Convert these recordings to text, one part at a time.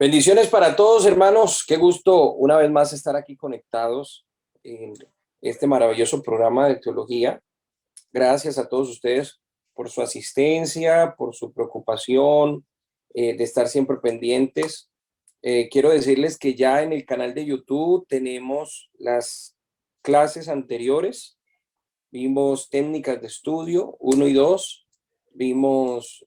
Bendiciones para todos, hermanos. Qué gusto una vez más estar aquí conectados en este maravilloso programa de teología. Gracias a todos ustedes por su asistencia, por su preocupación, de estar siempre pendientes. Quiero decirles que ya en el canal de YouTube tenemos las clases anteriores. Vimos técnicas de estudio 1 y 2. Vimos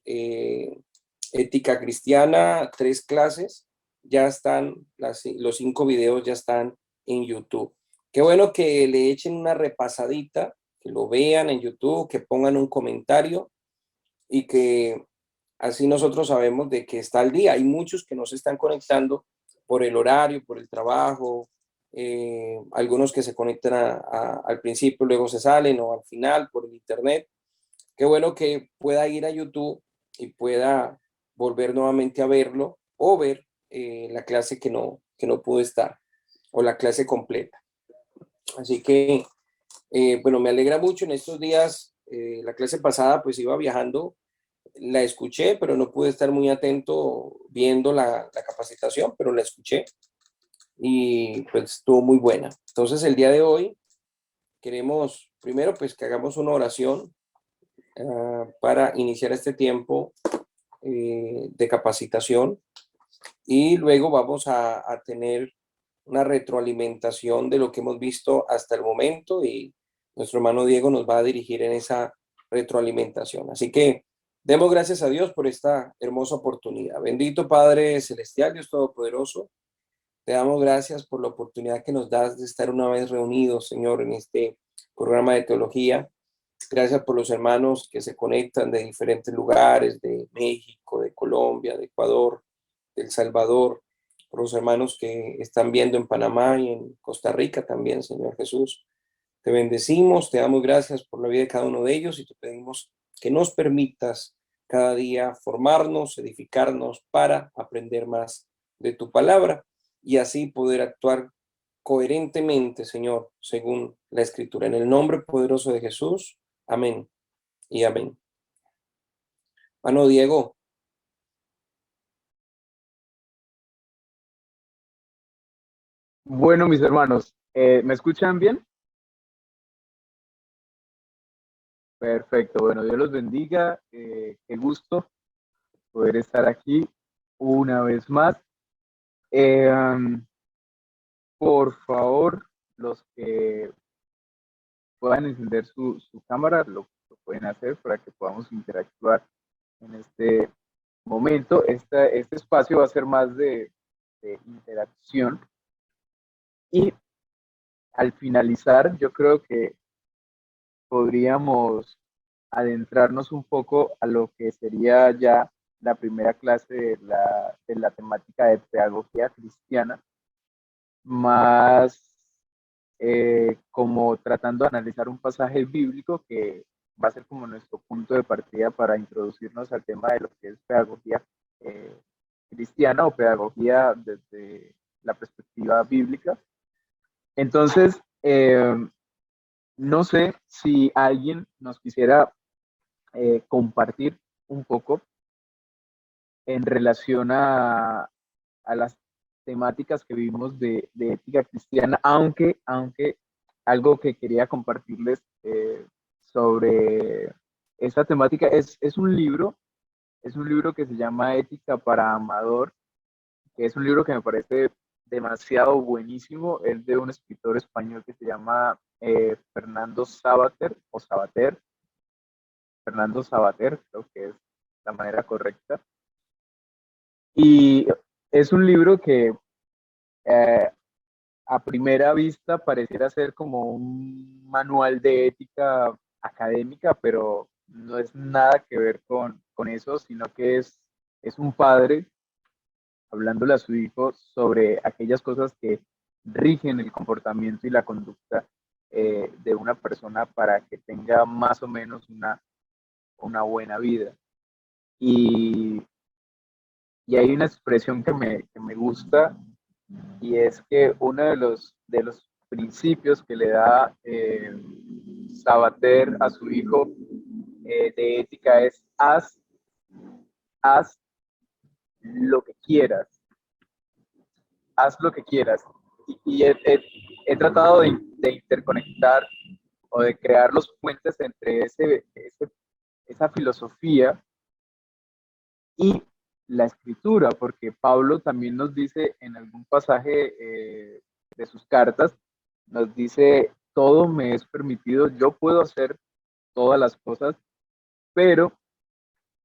ética cristiana, 3 clases. Ya están, los 5 videos ya están en YouTube. Qué bueno que le echen una repasadita, que lo vean en YouTube, que pongan un comentario y que así nosotros sabemos de que está al día. Hay muchos que no se están conectando por el horario, por el trabajo, algunos que se conectan al principio, luego se salen o al final por el internet. Qué bueno que pueda ir a YouTube y pueda volver nuevamente a verlo o ver la clase que no pudo estar o la clase completa. Así que, bueno, me alegra mucho en estos días. La clase pasada pues iba viajando, la escuché, pero no pude estar muy atento viendo la capacitación, pero la escuché y pues estuvo muy buena. Entonces el día de hoy queremos primero pues que hagamos una oración para iniciar este tiempo de capacitación y luego vamos a tener una retroalimentación de lo que hemos visto hasta el momento y nuestro hermano Diego nos va a dirigir en esa retroalimentación. Así que demos gracias a Dios por esta hermosa oportunidad. Bendito Padre Celestial, Dios Todopoderoso, te damos gracias por la oportunidad que nos das de estar una vez reunidos, Señor, en este programa de teología. Gracias por los hermanos que se conectan de diferentes lugares, de México, de Colombia, de Ecuador, de El Salvador, por los hermanos que están viendo en Panamá y en Costa Rica también, Señor Jesús. Te bendecimos, te damos gracias por la vida de cada uno de ellos y te pedimos que nos permitas cada día formarnos, edificarnos para aprender más de tu palabra y así poder actuar coherentemente, Señor, según la Escritura. En el nombre poderoso de Jesús. Amén y amén. Mano Diego. Bueno, mis hermanos, ¿me escuchan bien? Perfecto, bueno, Dios los bendiga. Qué gusto poder estar aquí una vez más. Eh, um, por favor, los que puedan encender su cámara, lo pueden hacer para que podamos interactuar en este momento. Este espacio va a ser más de interacción y al finalizar, yo creo que podríamos adentrarnos un poco a lo que sería ya la primera clase de la temática de pedagogía cristiana, más como tratando de analizar un pasaje bíblico que va a ser como nuestro punto de partida para introducirnos al tema de lo que es pedagogía eh, cristiana o pedagogía desde la perspectiva bíblica. Entonces, no sé si alguien nos quisiera compartir un poco en relación a las temáticas que vimos de ética cristiana, aunque algo que quería compartirles sobre esta temática es un libro que se llama Ética para Amador, que es un libro que me parece demasiado buenísimo. Es de un escritor español que se llama Fernando Sabater o Sabater, Fernando Sabater, creo que es la manera correcta. Y es un libro que eh, a primera vista pareciera ser como un manual de ética académica, pero no es nada que ver con eso, sino que es un padre hablándole a su hijo sobre aquellas cosas que rigen el comportamiento y la conducta de una persona para que tenga más o menos una buena vida. Y, y hay una expresión que me gusta y es que uno de los principios que le da Sabater a su hijo de ética es haz lo que quieras. haz lo que quieras. Y he tratado de interconectar o de crear los puentes entre esa filosofía y la escritura, porque Pablo también nos dice en algún pasaje de sus cartas, nos dice, todo me es permitido, yo puedo hacer todas las cosas, pero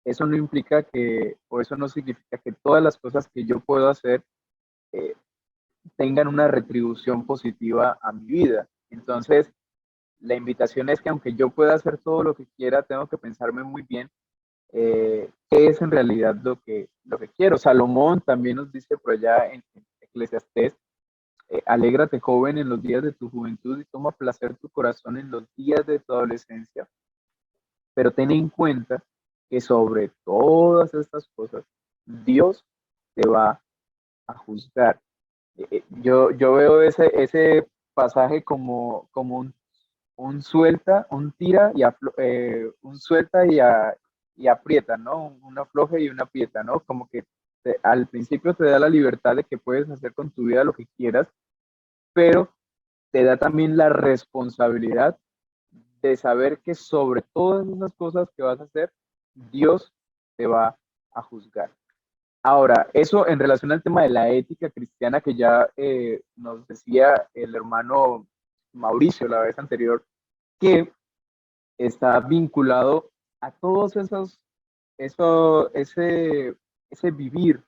eso no implica o eso no significa que todas las cosas que yo puedo hacer eh, tengan una retribución positiva a mi vida. Entonces, la invitación es que aunque yo pueda hacer todo lo que quiera, tengo que pensarme muy bien qué es en realidad lo que quiero. Salomón también nos dice por allá en Eclesiastés, alégrate joven en los días de tu juventud y toma placer tu corazón en los días de tu adolescencia, pero ten en cuenta que sobre todas estas cosas Dios te va a juzgar. Yo veo ese pasaje como un suelta, un tira y un suelta y aprieta, ¿no? Una afloja y una aprieta, ¿no? Como que al principio te da la libertad de que puedes hacer con tu vida lo que quieras, pero te da también la responsabilidad de saber que sobre todas esas cosas que vas a hacer, Dios te va a juzgar. Ahora, eso en relación al tema de la ética cristiana que ya nos decía el hermano Mauricio la vez anterior, que está vinculado a todos ese vivir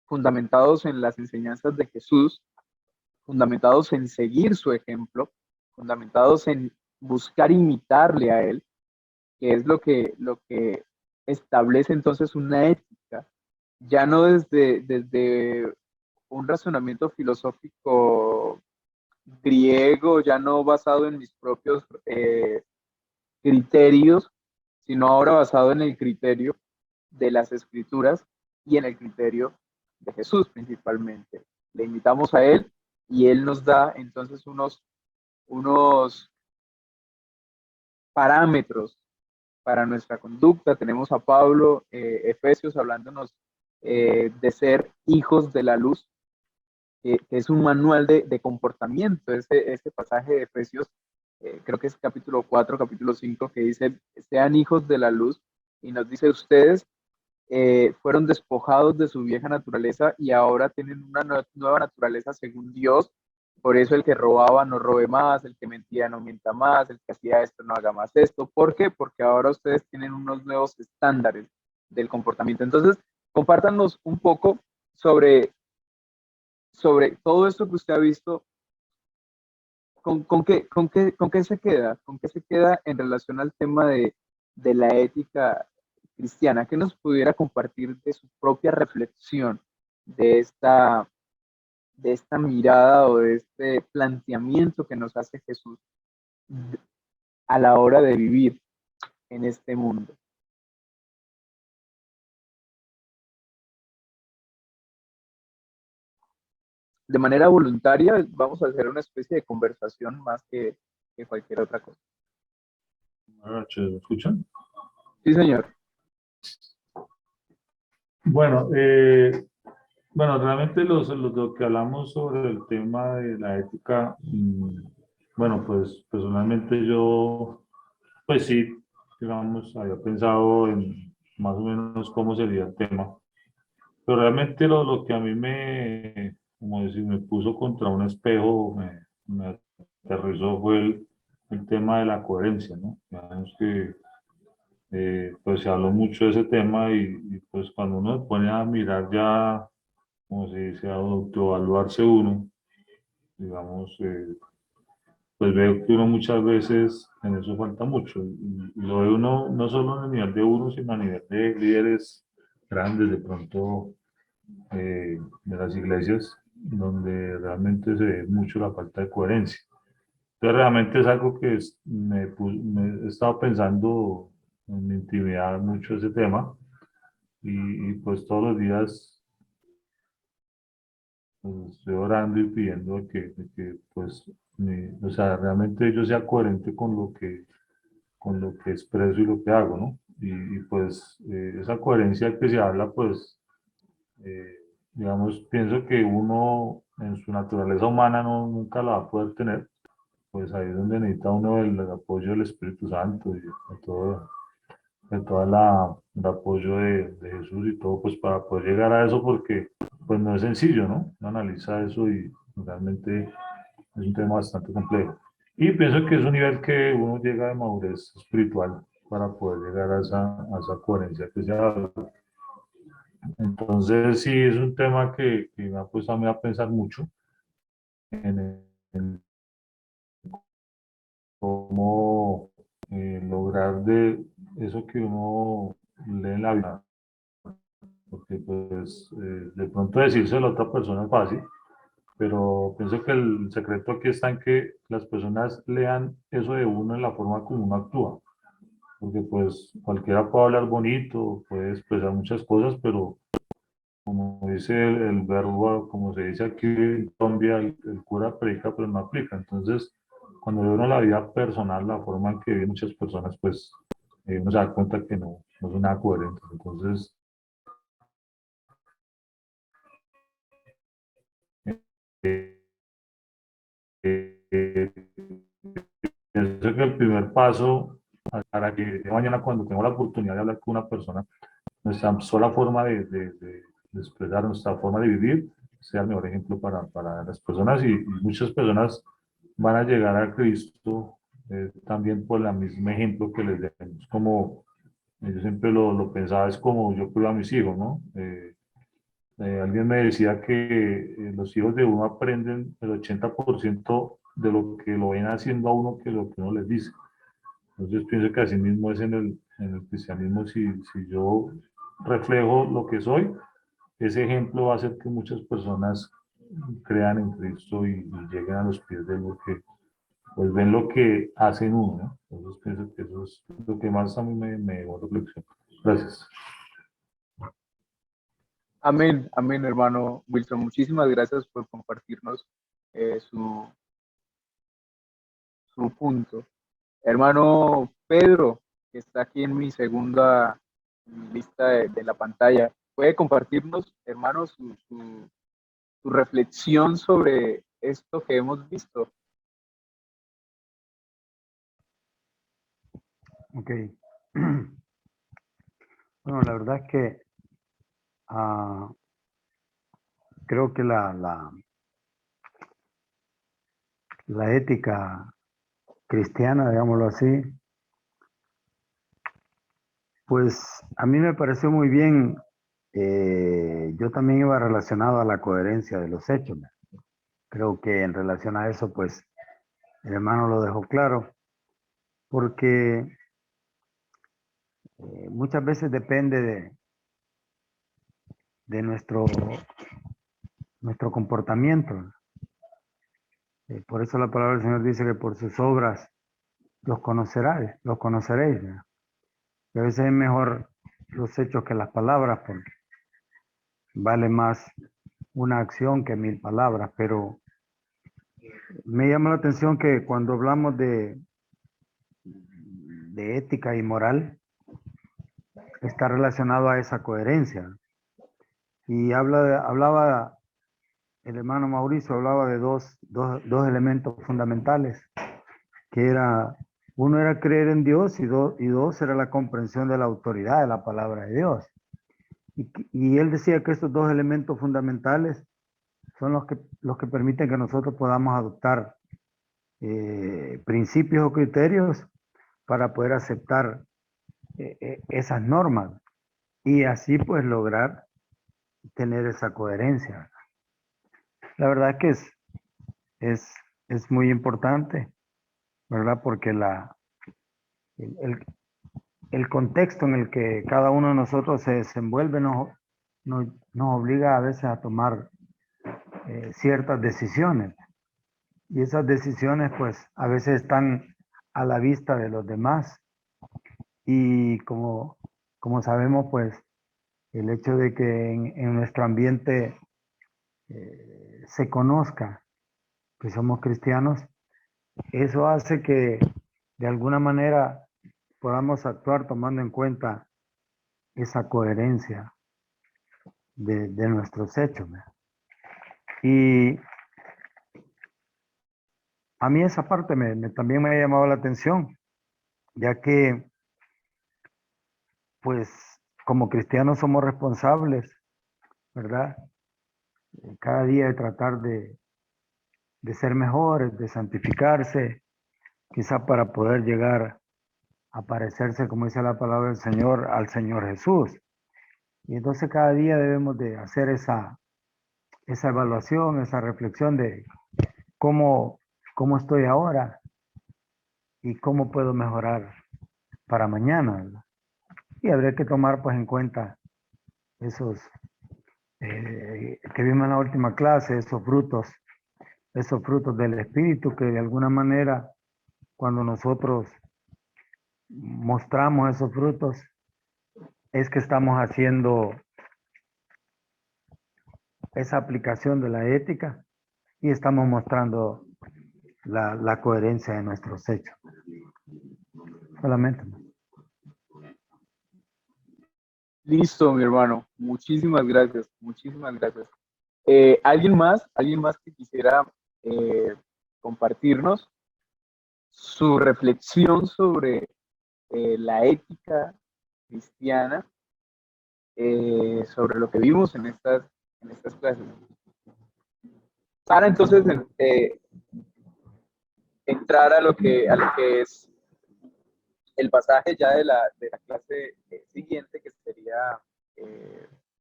fundamentados en las enseñanzas de Jesús, fundamentados en seguir su ejemplo, fundamentados en buscar imitarle a él, que es lo que establece entonces una ética, ya no desde un razonamiento filosófico griego, ya no basado en mis propios criterios, sino ahora basado en el criterio de las escrituras y en el criterio de Jesús principalmente. Le invitamos a Él y Él nos da entonces unos parámetros para nuestra conducta. Tenemos a Pablo, Efesios, hablándonos de ser hijos de la luz, que es un manual de comportamiento. Ese pasaje de Efesios, creo que es capítulo 4, capítulo 5, que dice, sean hijos de la luz, y nos dice, ustedes fueron despojados de su vieja naturaleza y ahora tienen una nueva naturaleza según Dios. Por eso el que robaba no robe más, el que mentía no mienta más, el que hacía esto no haga más esto. ¿Por qué? Porque ahora ustedes tienen unos nuevos estándares del comportamiento. Entonces, compártanos un poco sobre todo esto que usted ha visto. ¿Con qué se queda? ¿Con qué se queda en relación al tema de la ética cristiana? ¿Qué nos pudiera compartir de su propia reflexión de esta mirada o de este planteamiento que nos hace Jesús a la hora de vivir en este mundo? De manera voluntaria vamos a hacer una especie de conversación más que cualquier otra cosa. Buenas noches, ¿me escuchan? Sí, señor. Bueno, realmente lo que hablamos sobre el tema de la ética, bueno, pues personalmente yo, pues sí, digamos, había pensado en más o menos cómo sería el tema, pero realmente lo que a mí como decir, me puso contra un espejo, me aterrizó fue el tema de la coherencia, ¿no? Digamos que pues se habló mucho de ese tema pues cuando uno se pone a mirar ya, como se dice, a autoevaluarse uno, digamos, pues veo que uno muchas veces en eso falta mucho y lo ve uno no solo a nivel de uno, sino a nivel de líderes grandes de pronto de las iglesias, donde realmente se ve mucho la falta de coherencia. Entonces realmente es algo que me he estado pensando en mi intimidad mucho ese tema pues todos los días pues, estoy orando y pidiendo de que, pues o sea, realmente yo sea coherente con lo que expreso y lo que hago, ¿no? Pues esa coherencia que se habla pues eh, digamos, pienso que uno en su naturaleza humana nunca la va a poder tener, pues ahí es donde necesita uno el apoyo del Espíritu Santo y de toda el apoyo de Jesús y todo, pues para poder llegar a eso, porque pues no es sencillo, ¿no? Uno analiza eso y realmente es un tema bastante complejo. Y pienso que es un nivel que uno llega de madurez espiritual para poder llegar a esa coherencia que se habla. Entonces, sí, es un tema que me ha puesto a mí a pensar mucho en cómo lograr de eso que uno lee en la vida, porque pues de pronto decírselo a otra persona es fácil, pero pienso que el secreto aquí está en que las personas lean eso de uno en la forma como uno actúa, porque pues cualquiera puede hablar bonito, puede expresar muchas cosas, pero como dice el verbo, como se dice aquí en Colombia, el cura predica pero no aplica. Entonces, cuando ve uno la vida personal, la forma en que viven muchas personas, pues uno se da cuenta que no es nada coherente. Entonces, eh, eh, pienso que el primer paso para que mañana cuando tengo la oportunidad de hablar con una persona, nuestra sola forma de expresar, nuestra forma de vivir, sea el mejor ejemplo para las personas y muchas personas van a llegar a Cristo también por el mismo ejemplo que les demos. Como yo siempre lo pensaba, es como yo cuido a mis hijos, ¿no? Alguien me decía que los hijos de uno aprenden el 80% de lo que lo ven haciendo a uno que lo que uno les dice. Entonces pienso que así mismo es en el cristianismo, si yo reflejo lo que soy, ese ejemplo va a hacer que muchas personas crean en Cristo y lleguen a los pies de lo que, pues ven lo que hacen uno, ¿no? Entonces pienso que eso es lo que más a mí me llevó a reflexión. Gracias. Amén, amén, hermano Wilson. Muchísimas gracias por compartirnos su punto. Hermano Pedro, que está aquí en mi segunda lista de la pantalla, ¿puede compartirnos, hermano, su reflexión sobre esto que hemos visto? Ok. Bueno, la verdad es que creo que la ética cristiana, digámoslo así, pues a mí me pareció muy bien. Yo también iba relacionado a la coherencia de los hechos, ¿no? Creo que en relación a eso, pues el hermano lo dejó claro, porque muchas veces depende de nuestro comportamiento. Por eso la palabra del Señor dice que por sus obras los conoceréis, ¿no? Y a veces es mejor los hechos que las palabras, porque vale más una acción que 1000 palabras, pero me llama la atención que cuando hablamos de ética y moral, está relacionado a esa coherencia. Y hablaba, el hermano Mauricio hablaba de dos elementos fundamentales, que uno era creer en Dios y dos era la comprensión de la autoridad de la palabra de Dios. Y él decía que estos dos elementos fundamentales son los que permiten que nosotros podamos adoptar principios o criterios para poder aceptar esas normas y así pues lograr tener esa coherencia. La verdad que es muy importante, ¿verdad? Porque el, el contexto en el que cada uno de nosotros se desenvuelve nos obliga a veces a tomar ciertas decisiones. Y esas decisiones pues a veces están a la vista de los demás. Y como sabemos pues el hecho de que en nuestro ambiente se conozca que somos cristianos, eso hace que de alguna manera podamos actuar tomando en cuenta esa coherencia. de nuestros hechos, ¿verdad? Y a mí esa parte también me ha llamado la atención, ya que, pues, como cristianos somos responsables, ¿verdad? Cada día de tratar de ser mejores, de santificarse, quizá para poder llegar a parecerse, como dice la palabra del Señor, al Señor Jesús. Y entonces cada día debemos de hacer esa evaluación, esa reflexión de cómo estoy ahora y cómo puedo mejorar para mañana, ¿verdad? Y habría que tomar pues en cuenta esos que vimos en la última clase, esos frutos del Espíritu, que de alguna manera cuando nosotros mostramos esos frutos es que estamos haciendo esa aplicación de la ética y estamos mostrando la coherencia de nuestros hechos. Solamente. Listo, mi hermano. Muchísimas gracias. Muchísimas gracias. ¿Alguien más que quisiera compartirnos su reflexión sobre la ética cristiana, sobre lo que vimos en estas clases? Para entonces entrar a lo que es el pasaje ya de la clase siguiente, que sería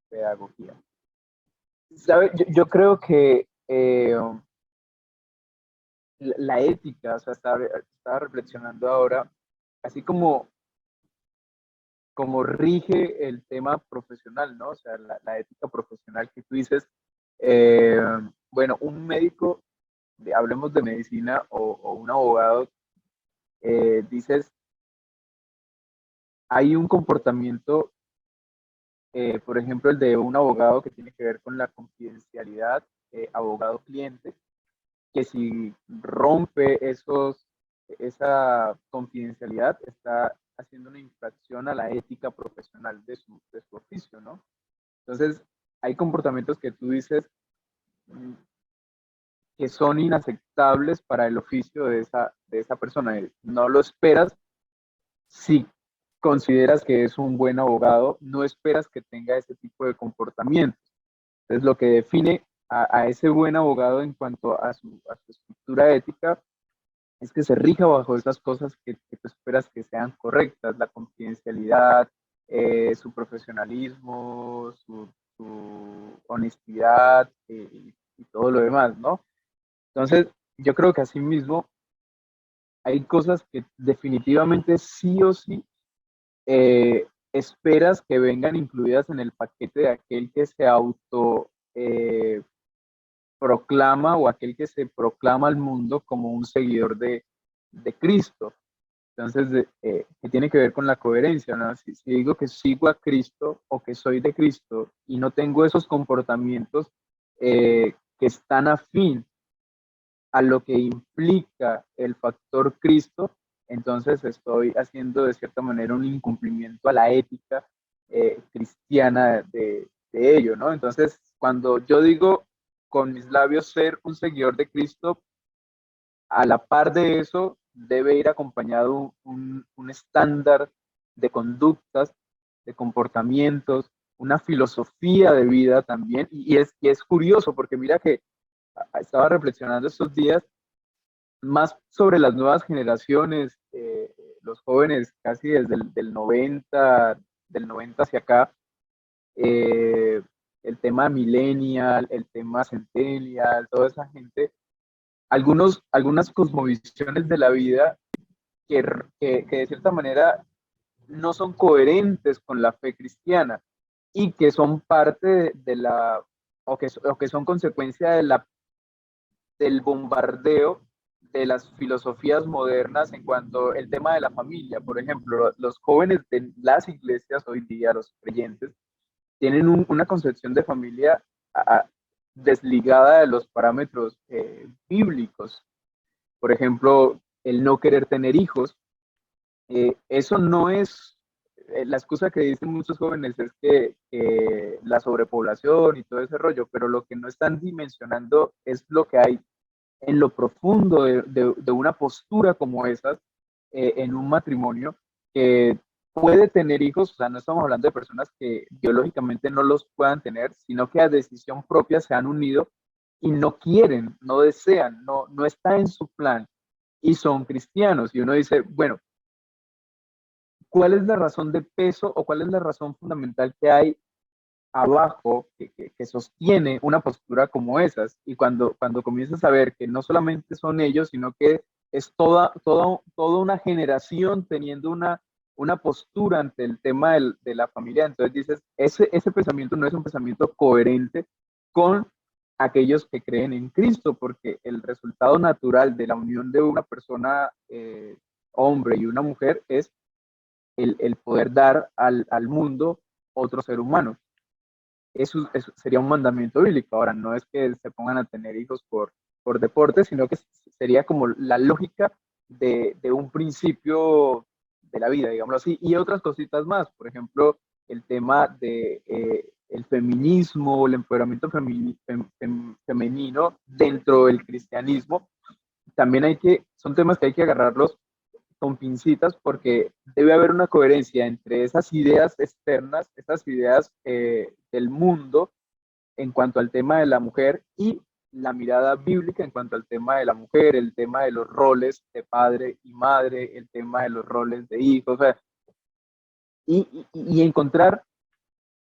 pedagogía. ¿Sabe? Yo creo que la ética, o sea, estaba reflexionando ahora, así como rige el tema profesional, ¿no? O sea, la ética profesional que tú dices, bueno, un médico, hablemos de medicina, o un abogado, dices, hay un comportamiento, por ejemplo, el de un abogado que tiene que ver con la confidencialidad, abogado-cliente, que si rompe esa confidencialidad, está haciendo una infracción a la ética profesional de su oficio, ¿no? Entonces, hay comportamientos que tú dices que son inaceptables para el oficio de esa persona. No lo esperas. Si consideras que es un buen abogado, no esperas que tenga ese tipo de comportamiento. Entonces, lo que define a ese buen abogado en cuanto a su estructura ética es que se rija bajo esas cosas que tú esperas que sean correctas: la confidencialidad, su profesionalismo, su honestidad, y todo lo demás, ¿no? Entonces, yo creo que así mismo hay cosas que definitivamente sí o sí esperas que vengan incluidas en el paquete de aquel que se auto proclama, o aquel que se proclama al mundo como un seguidor de Cristo. Entonces, que tiene que ver con la coherencia, ¿no? Si digo que sigo a Cristo o que soy de Cristo y no tengo esos comportamientos que están afín a lo que implica el factor Cristo, entonces estoy haciendo de cierta manera un incumplimiento a la ética cristiana de ello, ¿no? Entonces, cuando yo digo con mis labios ser un seguidor de Cristo, a la par de eso debe ir acompañado un estándar de conductas, de comportamientos, una filosofía de vida también. Y es curioso porque mira que estaba reflexionando estos días más sobre las nuevas generaciones, los jóvenes casi desde del 90 hacia acá, el tema millennial, el tema centennial, toda esa gente, algunas cosmovisiones de la vida que de cierta manera no son coherentes con la fe cristiana y que son parte o que son consecuencia del bombardeo de las filosofías modernas en cuanto al tema de la familia. Por ejemplo, los jóvenes de las iglesias hoy día, los creyentes, tienen una concepción de familia desligada de los parámetros bíblicos. Por ejemplo, el no querer tener hijos, eso no es la excusa que dicen muchos jóvenes es que la sobrepoblación y todo ese rollo, pero lo que no están dimensionando es lo que hay en lo profundo de una postura como esas en un matrimonio que puede tener hijos. O sea, no estamos hablando de personas que biológicamente no los puedan tener, sino que a decisión propia se han unido y no quieren, no desean, no está en su plan y son cristianos. Y uno dice, bueno, ¿cuál es la razón de peso o cuál es la razón fundamental que hay abajo que sostiene una postura como esas? Y cuando comienzas a ver que no solamente son ellos, sino que es toda una generación teniendo una postura ante el tema de la familia, entonces dices, ese pensamiento no es un pensamiento coherente con aquellos que creen en Cristo, porque el resultado natural de la unión de una persona, hombre y una mujer, es el poder dar al mundo otro ser humano. Eso sería un mandamiento bíblico. Ahora, no es que se pongan a tener hijos por deporte, sino que sería como la lógica de un principio de la vida, digámoslo así, y otras cositas más. Por ejemplo, el tema de el feminismo, el empoderamiento femenino dentro del cristianismo, también son temas que hay que agarrarlos con pincitas, porque debe haber una coherencia entre esas ideas externas, esas ideas del mundo en cuanto al tema de la mujer y la mirada bíblica en cuanto al tema de la mujer, el tema de los roles de padre y madre, el tema de los roles de hijos, o sea, y encontrar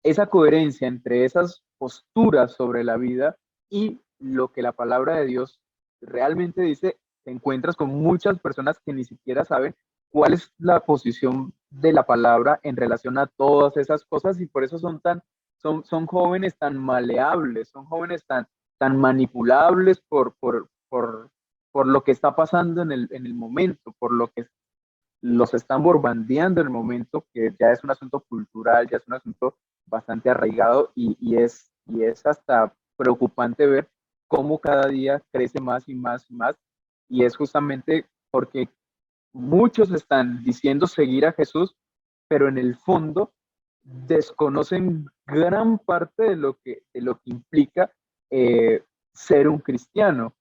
esa coherencia entre esas posturas sobre la vida y lo que la palabra de Dios realmente dice. Te encuentras con muchas personas que ni siquiera saben cuál es la posición de la palabra en relación a todas esas cosas, y por eso son jóvenes tan maleables, son jóvenes tan manipulables por lo que está pasando en el momento, por lo que los están bombardeando en el momento, que ya es un asunto cultural, ya es un asunto bastante arraigado, y es hasta preocupante ver cómo cada día crece más y más y más, y es justamente porque muchos están diciendo seguir a Jesús, pero en el fondo desconocen gran parte de lo que implica ser un cristiano.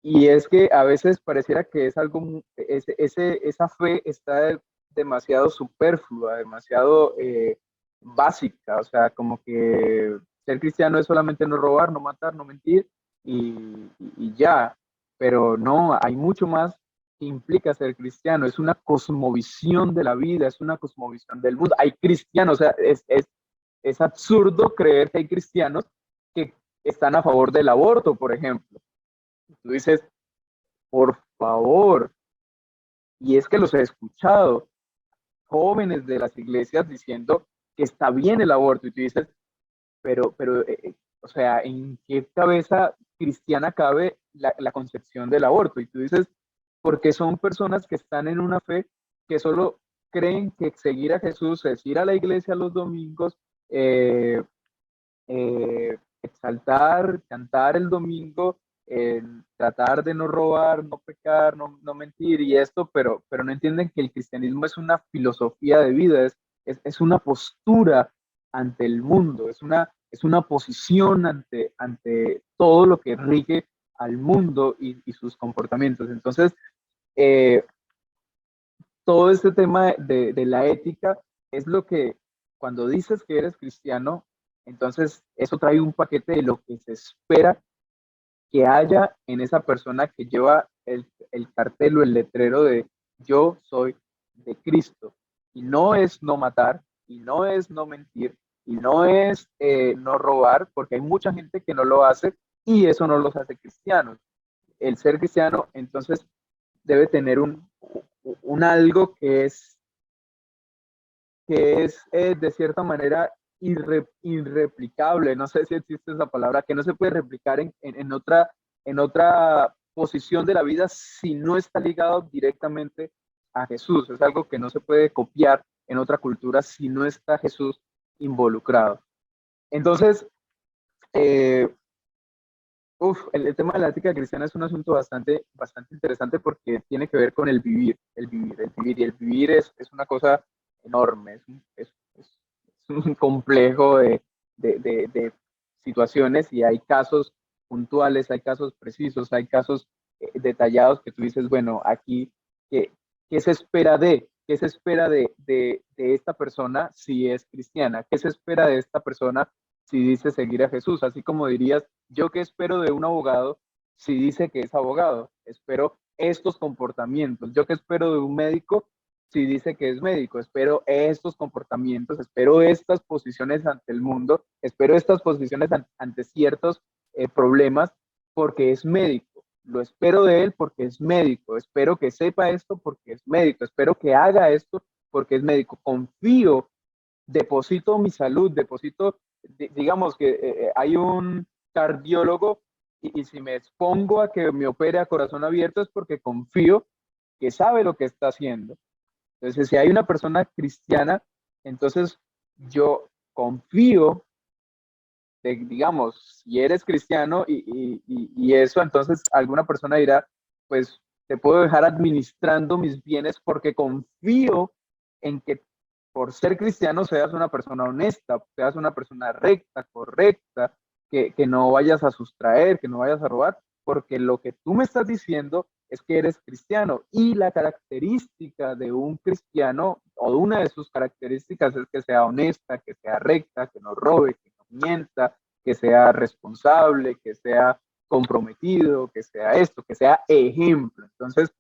Y es que a veces pareciera que es algo, esa fe está demasiado superflua, demasiado básica. O sea, como que ser cristiano es solamente no robar, no matar, no mentir y ya. Pero no, hay mucho más que implica ser cristiano. Es una cosmovisión de la vida, es una cosmovisión del mundo. Hay cristianos, o sea, es absurdo creer que hay cristianos que están a favor del aborto, por ejemplo. Tú dices, por favor, y es que los he escuchado, jóvenes de las iglesias diciendo que está bien el aborto, y tú dices, pero o sea, ¿en qué cabeza cristiana cabe la concepción del aborto? Y tú dices, porque son personas que están en una fe que solo creen que seguir a Jesús es ir a la iglesia los domingos, exaltar, cantar el domingo, tratar de no robar, no pecar, no mentir y esto, pero no entienden que el cristianismo es una filosofía de vida, es una postura ante el mundo, es una posición ante todo lo que rige al mundo y sus comportamientos. Entonces, eh, todo este tema de la ética es lo que, cuando dices que eres cristiano, entonces eso trae un paquete de lo que se espera que haya en esa persona que lleva el cartel o el letrero de yo soy de Cristo. Y no es no matar, y no es no mentir, y no es no robar, porque hay mucha gente que no lo hace y eso no los hace cristianos. El ser cristiano, entonces, debe tener un algo que es de cierta manera irreplicable, no sé si existe esa palabra, que no se puede replicar en otra posición de la vida si no está ligado directamente a Jesús. Es algo que no se puede copiar en otra cultura si no está Jesús involucrado. Entonces, eh, el tema de la ética cristiana es un asunto bastante, bastante interesante porque tiene que ver con el vivir, el vivir, el vivir. Y el vivir es una cosa enorme, es un complejo de situaciones, y hay casos puntuales, hay casos precisos, hay casos detallados que tú dices, bueno, aquí, ¿qué, qué se espera de? ¿Qué se espera de esta persona si es cristiana? ¿Qué se espera de esta persona si dice seguir a Jesús? Así como dirías, ¿yo qué espero de un abogado si dice que es abogado? Espero estos comportamientos. ¿Yo qué espero de un médico si dice que es médico? Espero estos comportamientos, espero estas posiciones ante el mundo, espero estas posiciones ante ciertos problemas porque es médico. Lo espero de él porque es médico. Espero que sepa esto porque es médico. Espero que haga esto porque es médico. Confío, deposito mi salud, deposito, digamos que hay un cardiólogo y si me expongo a que me opere a corazón abierto es porque confío que sabe lo que está haciendo. Entonces, si hay una persona cristiana, entonces yo confío digamos, si eres cristiano y eso, entonces alguna persona dirá, pues te puedo dejar administrando mis bienes porque confío en que por ser cristiano seas una persona honesta, seas una persona recta, correcta, que no vayas a sustraer, que no vayas a robar, porque lo que tú me estás diciendo es que eres cristiano y la característica de un cristiano o de una de sus características es que sea honesta, que sea recta, que no robe, que no mienta, que sea responsable, que sea comprometido, que sea esto, que sea ejemplo. Entonces,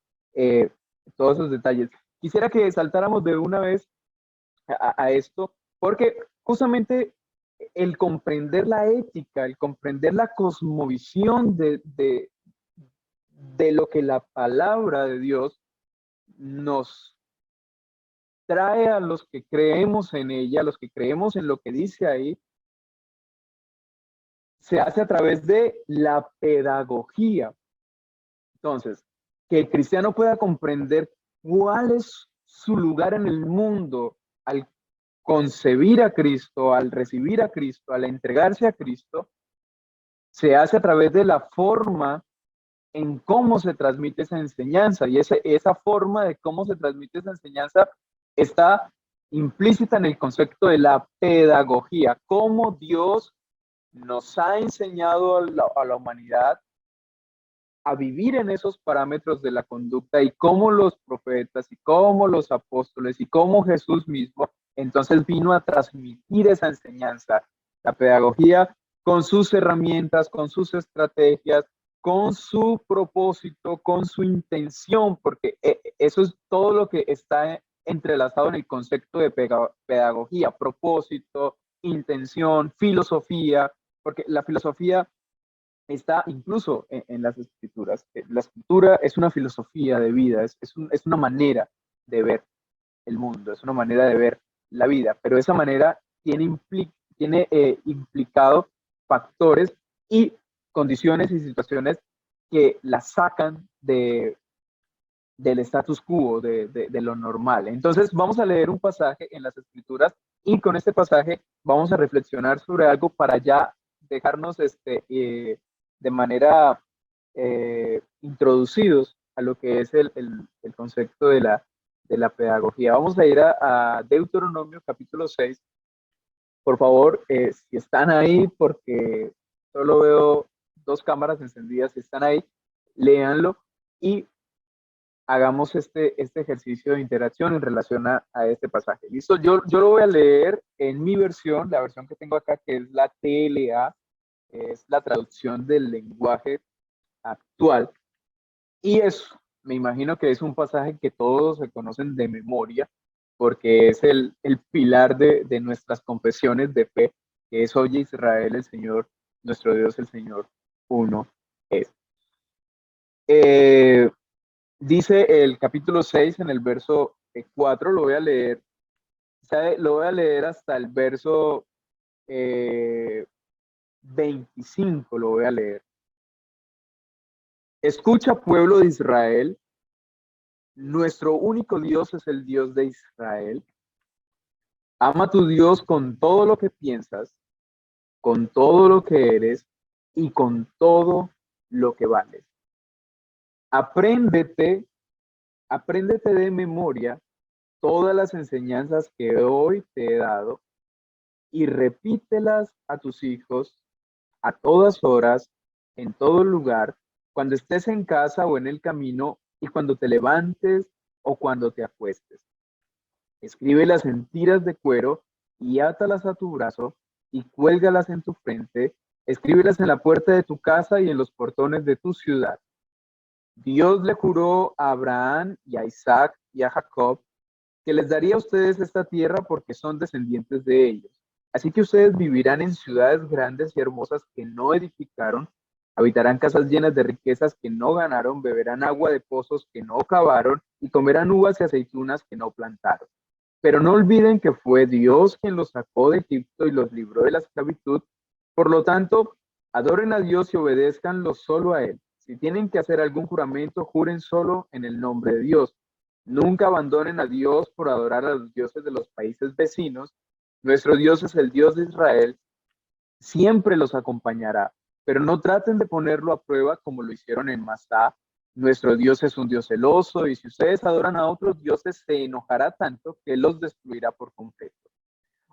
todos esos detalles. Quisiera que saltáramos de una vez a esto, porque justamente el comprender la ética, el comprender la cosmovisión de lo que la palabra de Dios nos trae a los que creemos en ella, a los que creemos en lo que dice ahí, se hace a través de la pedagogía. Entonces, que el cristiano pueda comprender cuál es su lugar en el mundo al concebir a Cristo, al recibir a Cristo, al entregarse a Cristo, se hace a través de la forma en cómo se transmite esa enseñanza. Y esa forma de cómo se transmite esa enseñanza está implícita en el concepto de la pedagogía, cómo Dios nos ha enseñado a la humanidad a vivir en esos parámetros de la conducta y cómo los profetas y cómo los apóstoles y cómo Jesús mismo entonces vino a transmitir esa enseñanza, la pedagogía con sus herramientas, con sus estrategias, con su propósito, con su intención, porque eso es todo lo que está entrelazado en el concepto de pedagogía, propósito, intención, filosofía, porque la filosofía está incluso en las escrituras. La escritura es una filosofía de vida, es una manera de ver el mundo, es una manera de ver la vida, pero esa manera tiene implicado factores y condiciones y situaciones que la sacan del status quo, de lo normal. Entonces vamos a leer un pasaje en las escrituras y con este pasaje vamos a reflexionar sobre algo para ya dejarnos de manera introducidos a lo que es el concepto de la pedagogía. Vamos a ir a Deuteronomio capítulo 6. Por favor, si están ahí, porque solo veo dos cámaras encendidas, si están ahí, léanlo y hagamos este ejercicio de interacción en relación a este pasaje. ¿Listo? Yo lo voy a leer en mi versión, la versión que tengo acá, que es la TLA, es la traducción del lenguaje actual. Y eso, me imagino que es un pasaje que todos se conocen de memoria, porque es el pilar de nuestras confesiones de fe, que es: oye Israel, el Señor, nuestro Dios, el Señor, uno es. Dice el capítulo 6 en el verso 4, lo voy a leer, lo voy a leer hasta el verso 25, lo voy a leer. Escucha, pueblo de Israel, nuestro único Dios es el Dios de Israel. Ama a tu Dios con todo lo que piensas, con todo lo que eres y con todo lo que vales. Apréndete de memoria todas las enseñanzas que hoy te he dado y repítelas a tus hijos a todas horas, en todo lugar, cuando estés en casa o en el camino y cuando te levantes o cuando te acuestes. Escríbelas en tiras de cuero y átalas a tu brazo y cuélgalas en tu frente. Escríbelas en la puerta de tu casa y en los portones de tu ciudad. Dios le juró a Abraham y a Isaac y a Jacob que les daría a ustedes esta tierra porque son descendientes de ellos. Así que ustedes vivirán en ciudades grandes y hermosas que no edificaron, habitarán casas llenas de riquezas que no ganaron, beberán agua de pozos que no cavaron y comerán uvas y aceitunas que no plantaron. Pero no olviden que fue Dios quien los sacó de Egipto y los libró de la esclavitud. Por lo tanto, adoren a Dios y obedézcanlo solo a Él. Si tienen que hacer algún juramento, juren solo en el nombre de Dios. Nunca abandonen a Dios por adorar a los dioses de los países vecinos. Nuestro Dios es el Dios de Israel. Siempre los acompañará, pero no traten de ponerlo a prueba como lo hicieron en Masá. Nuestro Dios es un Dios celoso y si ustedes adoran a otros dioses se enojará tanto que los destruirá por completo.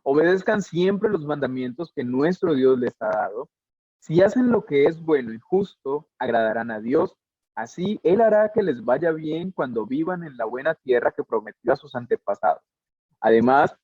Obedezcan siempre los mandamientos que nuestro Dios les ha dado. Si hacen lo que es bueno y justo, agradarán a Dios. Así Él hará que les vaya bien cuando vivan en la buena tierra que prometió a sus antepasados. Además,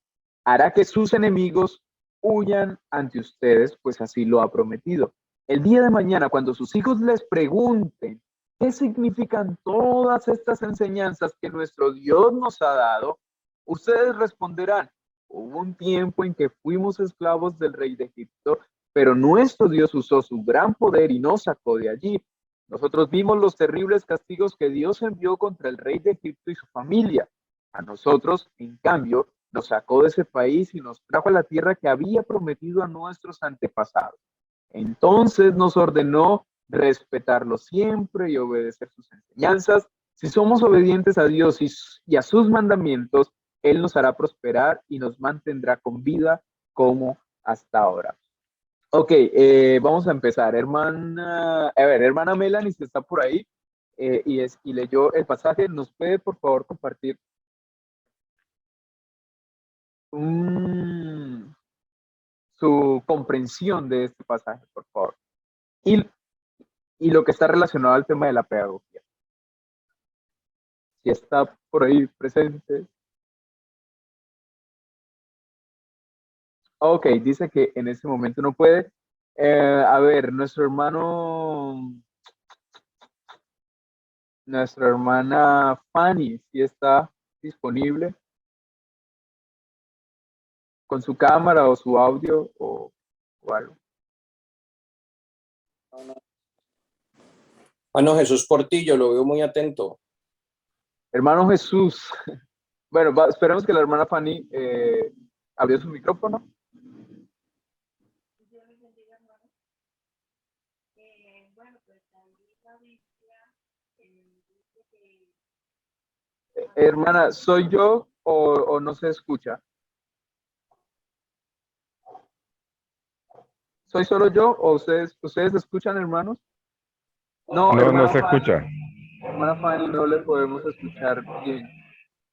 hará que sus enemigos huyan ante ustedes, pues así lo ha prometido. El día de mañana, cuando sus hijos les pregunten qué significan todas estas enseñanzas que nuestro Dios nos ha dado, ustedes responderán: hubo un tiempo en que fuimos esclavos del rey de Egipto, pero nuestro Dios usó su gran poder y nos sacó de allí. Nosotros vimos los terribles castigos que Dios envió contra el rey de Egipto y su familia. A nosotros, en cambio, nos sacó de ese país y nos trajo a la tierra que había prometido a nuestros antepasados. Entonces nos ordenó respetarlo siempre y obedecer sus enseñanzas. Si somos obedientes a Dios y a sus mandamientos, Él nos hará prosperar y nos mantendrá con vida como hasta ahora. Ok, vamos a empezar. Hermana Melanie, si está por ahí y leyó el pasaje, ¿nos puede por favor compartir su comprensión de este pasaje, por favor? Y lo que está relacionado al tema de la pedagogía. Si está por ahí presente. Ok, dice que en este momento no puede. A ver, nuestra hermana Fanny, si está disponible con su cámara o su audio o algo. Bueno, Jesús Portillo, lo veo muy atento. Hermano Jesús, bueno, esperemos que la hermana Fanny abrió su micrófono. Hermana, ¿soy yo o no se escucha? ¿Soy solo yo o ustedes escuchan, hermanos? No, no se escucha. Hermana Fanny, no le podemos escuchar bien.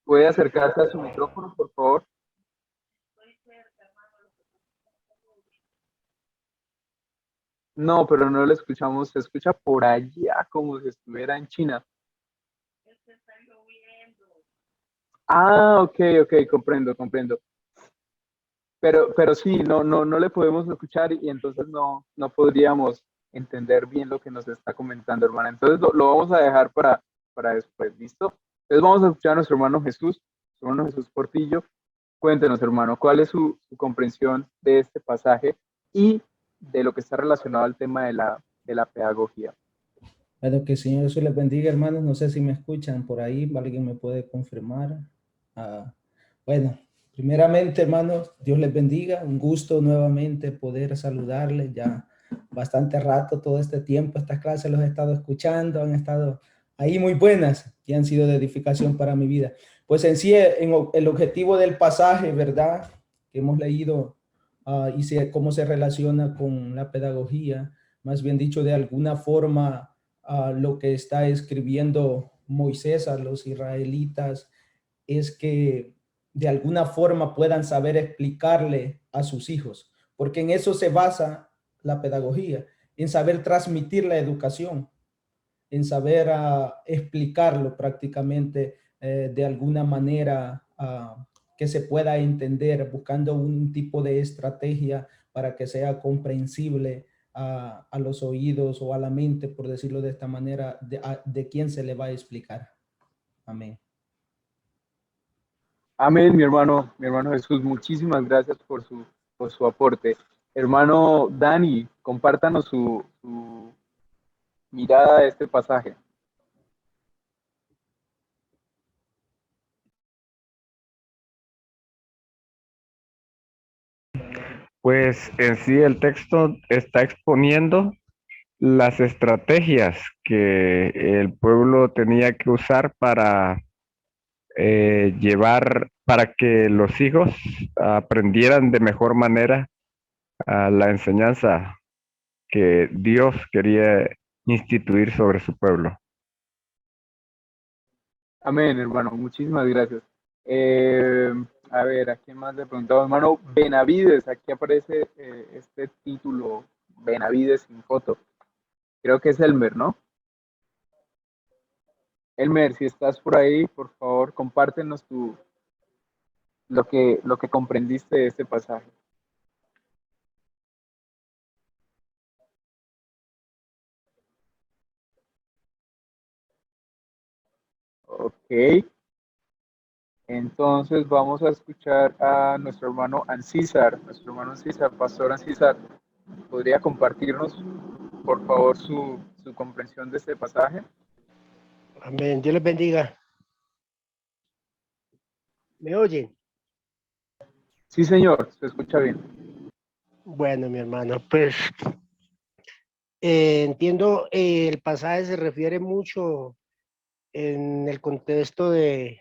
¿Puede acercarse a su micrófono, por favor? No, pero no le escuchamos. Se escucha por allá como si estuviera en China. Ah, ok, comprendo. Pero sí, no le podemos escuchar y entonces no podríamos entender bien lo que nos está comentando, hermana. Entonces lo vamos a dejar para después, ¿listo? Entonces vamos a escuchar a nuestro hermano Jesús Portillo. Cuéntenos, hermano, ¿cuál es su comprensión de este pasaje y de lo que está relacionado al tema de la pedagogía? Bueno, que el Señor Jesús les bendiga, hermanos. No sé si me escuchan por ahí, alguien me puede confirmar. Bueno, primeramente, hermanos, Dios les bendiga. Un gusto nuevamente poder saludarles. Ya bastante rato, todo este tiempo, estas clases los he estado escuchando, han estado ahí muy buenas y han sido de edificación para mi vida. Pues en sí, el objetivo del pasaje, ¿verdad?, que hemos leído y cómo se relaciona con la pedagogía, más bien dicho, de alguna forma, lo que está escribiendo Moisés a los israelitas es que de alguna forma puedan saber explicarle a sus hijos, porque en eso se basa la pedagogía, en saber transmitir la educación, en saber explicarlo prácticamente de alguna manera que se pueda entender, buscando un tipo de estrategia para que sea comprensible a los oídos o a la mente, por decirlo de esta manera, de quién se le va a explicar. Amén. Amén, mi hermano Jesús, muchísimas gracias por su aporte. Hermano Dani, compártanos su mirada de este pasaje. Pues en sí el texto está exponiendo las estrategias que el pueblo tenía que usar para para que los hijos aprendieran de mejor manera la enseñanza que Dios quería instituir sobre su pueblo. Amén, hermano, muchísimas gracias. A ver, ¿a quién más le preguntaba? Hermano Benavides, aquí aparece este título, Benavides sin foto. Creo que es Elmer, ¿no? Elmer, si estás por ahí, por favor, compártenos lo que comprendiste de este pasaje. Ok, entonces vamos a escuchar a nuestro hermano Ancísar, pastor Ancísar. ¿Podría compartirnos, por favor, su comprensión de este pasaje? Amén. Dios les bendiga. ¿Me oyen? Sí, señor, se escucha bien. Bueno, mi hermano, pues entiendo, el pasaje se refiere mucho en el contexto de,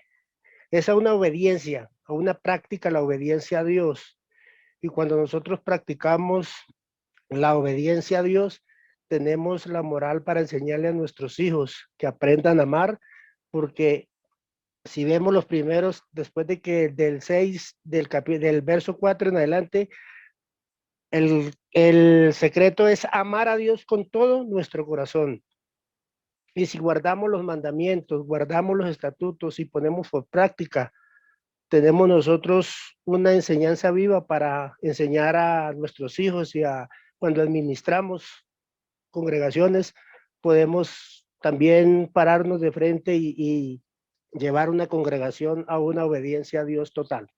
es a una obediencia, a una práctica, la obediencia a Dios. Y cuando nosotros practicamos la obediencia a Dios, tenemos la moral para enseñarle a nuestros hijos que aprendan a amar, porque si vemos los primeros, después de que del 6, del verso 4 en adelante, el secreto es amar a Dios con todo nuestro corazón. Y si guardamos los mandamientos, guardamos los estatutos y ponemos por práctica, tenemos nosotros una enseñanza viva para enseñar a nuestros hijos y cuando administramos congregaciones, podemos también pararnos de frente y llevar una congregación a una obediencia a Dios total.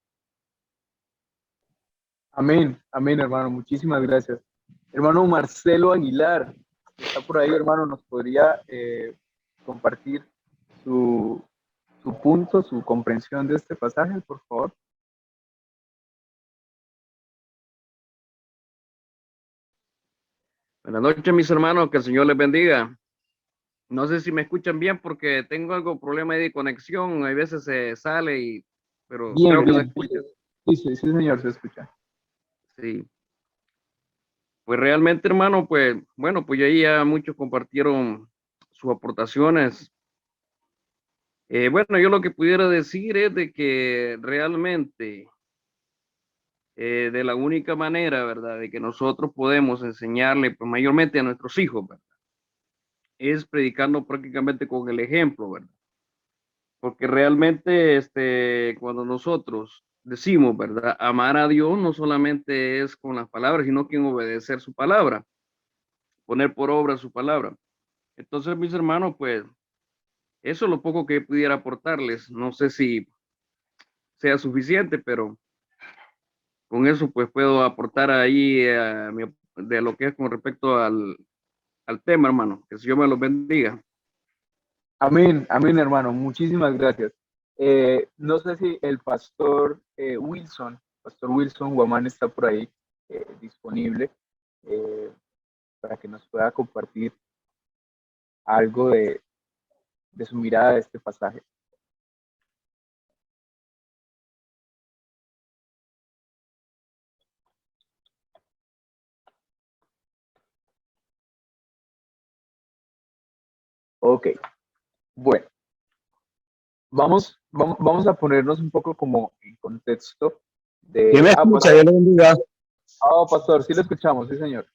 Amén, amén, hermano, muchísimas gracias. Hermano Marcelo Aguilar, está por ahí, hermano, nos podría compartir su punto, su comprensión de este pasaje, por favor. Buenas noches, mis hermanos, que el Señor les bendiga. No sé si me escuchan bien porque tengo algo problema de conexión, hay veces se sale pero Bien, creo que se bien. escucha. Sí, señor, se escucha. Sí. Pues realmente, hermano, pues bueno, pues ahí ya muchos compartieron sus aportaciones. Bueno, yo lo que pudiera decir es de que realmente de la única manera, ¿verdad?, de que nosotros podemos enseñarle, pues mayormente a nuestros hijos, ¿verdad?, es predicando prácticamente con el ejemplo, ¿verdad? Porque realmente, cuando nosotros decimos, ¿verdad?, amar a Dios no solamente es con las palabras, sino que en obedecer su palabra, poner por obra su palabra. Entonces, mis hermanos, pues, eso es lo poco que pudiera aportarles. No sé si sea suficiente, pero con eso, pues, puedo aportar ahí de lo que es con respecto al tema, hermano. Que el Señor me los bendiga. Amén, amén, hermano, muchísimas gracias. No sé si el pastor Wilson Guamán está por ahí disponible para que nos pueda compartir algo de su mirada de este pasaje. Ok, bueno, vamos a ponernos un poco como en contexto de... ¿Quién me escucha? Dios lo bendiga. Pastor, sí lo escuchamos, sí, señor.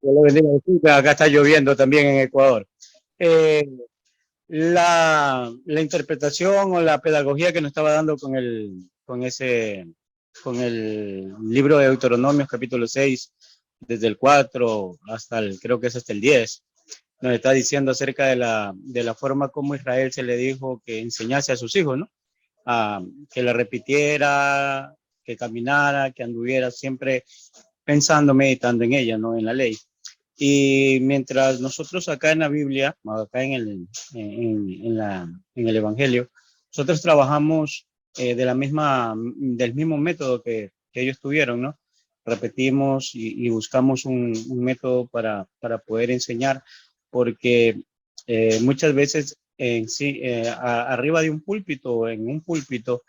Dios lo bendiga. Disculpe, acá está lloviendo también en Ecuador. La interpretación o la pedagogía que nos estaba dando con el libro de Deuteronomios, capítulo 6, desde el 4 hasta creo que es hasta el 10, nos está diciendo acerca de la forma como Israel se le dijo que enseñase a sus hijos, ¿no? Que le repitiera, que caminara, que anduviera siempre pensando, meditando en ella, ¿no? En la ley. Y mientras nosotros acá en la Biblia, acá en el Evangelio, nosotros trabajamos del mismo método que ellos tuvieron, ¿no? Repetimos y buscamos un método para poder enseñar, porque muchas veces arriba de un púlpito o en un púlpito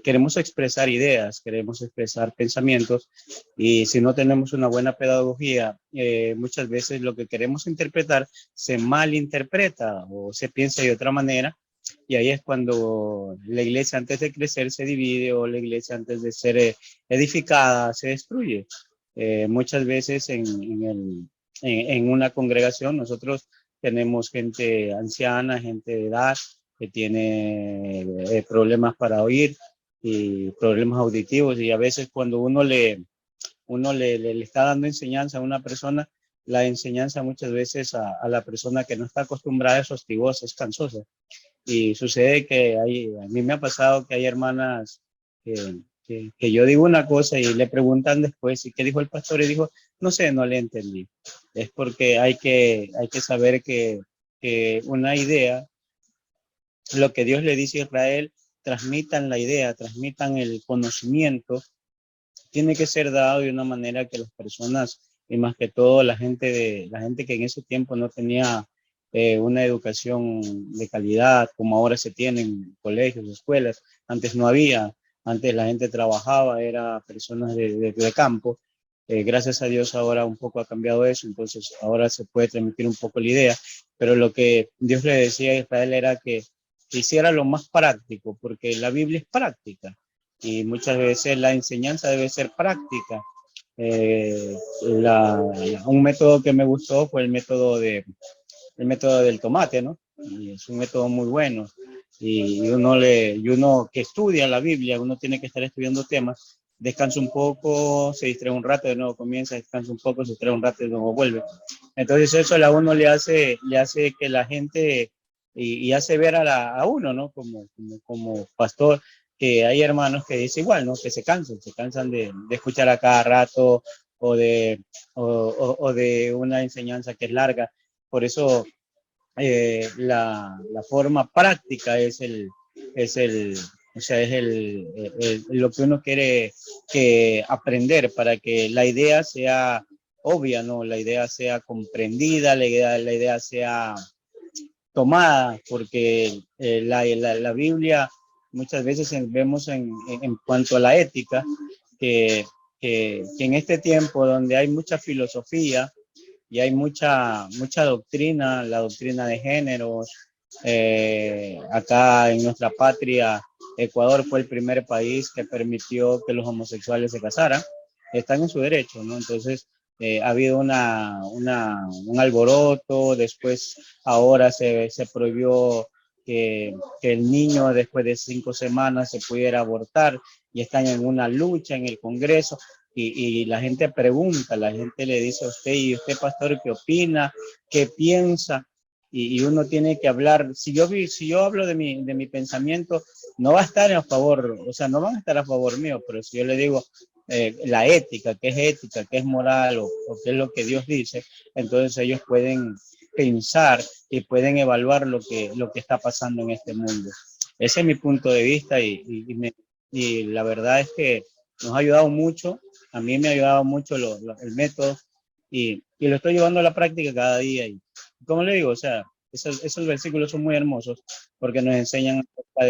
queremos expresar ideas, queremos expresar pensamientos, y si no tenemos una buena pedagogía, muchas veces lo que queremos interpretar se malinterpreta o se piensa de otra manera, y ahí es cuando la iglesia antes de crecer se divide, o la iglesia antes de ser edificada se destruye. Muchas veces en una congregación nosotros tenemos gente anciana, gente de edad, que tiene problemas para oír y problemas auditivos, y a veces cuando uno le está dando enseñanza a una persona, la enseñanza muchas veces a la persona que no está acostumbrada es hostigosa, es cansosa. Y sucede que a mí me ha pasado que hay hermanas que yo digo una cosa y le preguntan después, ¿y qué dijo el pastor? Y dijo, no sé, no le entendí. Es porque hay que saber que una idea, lo que Dios le dice a Israel, transmitan la idea, transmitan el conocimiento, tiene que ser dado de una manera que las personas, y más que todo la gente que en ese tiempo no tenía una educación de calidad como ahora se tiene en colegios, escuelas, antes no había, antes la gente trabajaba, era personas de campo. Gracias a Dios ahora un poco ha cambiado eso, entonces ahora se puede transmitir un poco la idea, pero lo que Dios le decía a Israel era que hiciera lo más práctico, porque la Biblia es práctica y muchas veces la enseñanza debe ser práctica. Un método que me gustó fue el método del tomate, ¿no? Y es un método muy bueno. Y uno que estudia la Biblia, uno tiene que estar estudiando temas, descansa un poco, se distrae un rato, de nuevo comienza, descansa un poco, se distrae un rato, de nuevo vuelve. Entonces eso a uno le hace que la gente, y hace ver a uno, ¿no? Como pastor, que hay hermanos que dicen igual, ¿no? Que se cansan de escuchar a cada rato o de una enseñanza que es larga. Por eso la forma práctica es lo que uno quiere aprender, para que la idea sea obvia, ¿no? La idea sea comprendida, la idea sea tomada, porque la Biblia muchas veces vemos en cuanto a la ética que en este tiempo donde hay mucha filosofía y hay mucha doctrina, la doctrina de géneros, acá en nuestra patria, Ecuador fue el primer país que permitió que los homosexuales se casaran, están en su derecho, ¿no? Entonces, ha habido un alboroto, después ahora se prohibió que el niño después de 5 semanas se pudiera abortar, y están en una lucha en el Congreso, y la gente pregunta, la gente le dice a usted, ¿y usted, pastor, qué opina? ¿Qué piensa? Y uno tiene que hablar. Si yo hablo de mi pensamiento, no va a estar a favor, o sea, no van a estar a favor mío, pero si yo le digo la ética, qué es moral, o qué es lo que Dios dice, entonces ellos pueden pensar y pueden evaluar lo que está pasando en este mundo. Ese es mi punto de vista, y la verdad es que nos ha ayudado mucho. A mí me ha ayudado mucho el método, y lo estoy llevando a la práctica cada día. Y como le digo, o sea, esos versículos son muy hermosos porque nos enseñan acerca